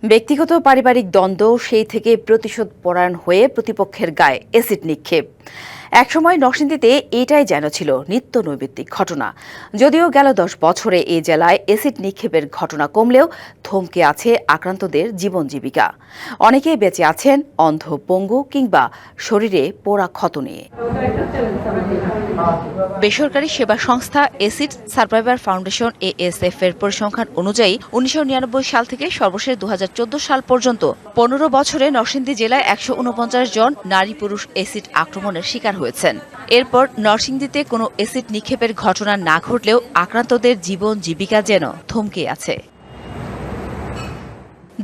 ব্যক্তিগত পারিবারিক দ্বন্দ্ব সেই থেকে প্রতিশোধ পরায়ণ হয়ে প্রতিপক্ষের গায়ে অ্যাসিড নিক্ষেপ। একসময় নরসিংদীতে এটাই যেন ছিল নিত্য নৈমিত্তিক ঘটনা। যদিও গেল 10 বছরে এই জেলায় অ্যাসিড নিক্ষেপের ঘটনা কমলেও থমকে আছে আক্রান্তদের জীবন জীবিকা। অনেকেই বেঁচে আছেন অন্ধ, পঙ্গু কিংবা শরীরে পোড়া ক্ষত নিয়ে। বেসরকারি সেবা সংস্থা এসিড সার্ভাইভার ফাউন্ডেশন ASF এর পরিসংখ্যান অনুযায়ী 1999 সাল থেকে সর্বশেষ 2014 সাল পর্যন্ত 15 বছরে নরসিংদী জেলায় 149 জন নারী পুরুষ এসিড আক্রমণের শিকার হয়েছেন। এরপর নরসিংদীতে কোনো এসিড নিক্ষেপের ঘটনা না ঘটলেও আক্রান্তদের জীবন জীবিকা যেন থমকে আছে।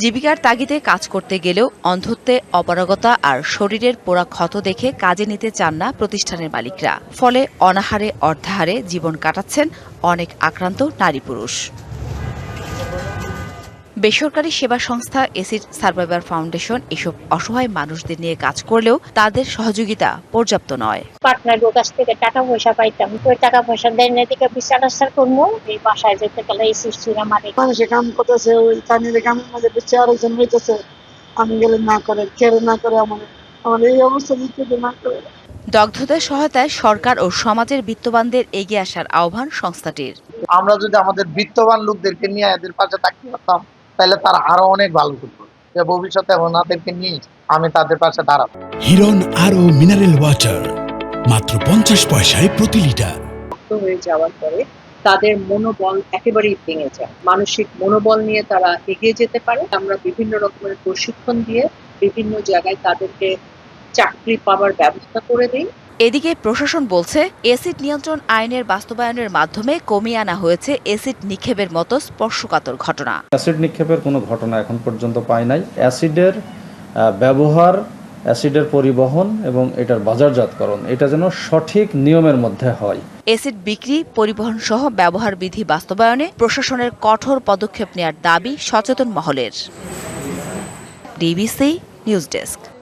জীবিকার তাগিদে কাজ করতে গেলেও অন্ধত্বে, অপারগতা আর শরীরের পোড়া ক্ষত দেখে কাজে নিতে চান না প্রতিষ্ঠানের মালিকরা। ফলে অনাহারে অর্ধাহারে জীবন কাটাচ্ছেন অনেক আক্রান্ত নারী পুরুষ। বেসরকারি সেবা সংস্থা এসিড সার্ভাইভার ফাউন্ডেশন এসব অসহায় মানুষদের নিয়ে কাজ করলেও তাদের সহযোগিতা পর্যাপ্ত নয়। পার্টনারের কাছ থেকে টাকা পয়সা পাইতাম, ওই টাকা পয়সা দেয় না দিকে বিচার আচার করবো। এই বাসায় যেতে গেলে এই সিস্টেম মানুষে কাম করতেছে, ওই কানের কামের মধ্যে বিচার আরেকজন হইতেছে, আমি গেলে না করে কেড়ে না করে আমার এই অবস্থা দিতে না করে। দগ্ধদের সহায়তায় সরকার ও সমাজের বিত্তবানদের এগিয়ে আসার আহ্বান সংস্থাটির। আমরা যদি আমাদের বিত্তবান লোকদেরকে নিয়ে এদের পাশে থাকতে পারতাম তাহলে তারা আরো অনেক ভালো করতো। ভবিষ্যতে ওনাদেরকে নিয়ে আমি তাদের পাশে দাঁড়াবো। হিরন আরো মিনারেল ওয়াটার মাত্র 50 পয়সায় প্রতি লিটার। হয়ে যাওয়ার পরে তাদের মনোবল একেবারেই ভেঙে যায়, মানসিক মনোবল নিয়ে তারা এগিয়ে যেতে পারে। আমরা বিভিন্ন রকমের প্রশিক্ষণ দিয়ে বিভিন্ন জায়গায় তাদেরকে চাকরি পাওয়ার ব্যবস্থা করে দিই। এদিকে প্রশাসন বলছে, এসিড নিয়ন্ত্রণ আইনের বাস্তবায়নের মাধ্যমে কমিয়ে আনা হয়েছে এসিড নিক্ষেপের মতো স্পর্শকাতর ঘটনা। অ্যাসিড নিক্ষেপের কোনো ঘটনা এখন পর্যন্ত পাই নাই। অ্যাসিডের ব্যবহার, অ্যাসিডের পরিবহন এবং এটার বাজারজাতকরণ এটা যেন সঠিক নিয়মের মধ্যে হয়। এসিড বিক্রি, পরিবহন সহ ব্যবহার বিধি বাস্তবায়নে প্রশাসনের কঠোর পদক্ষেপ নেওয়ার দাবি সচেতন মহলের। DBC news desk.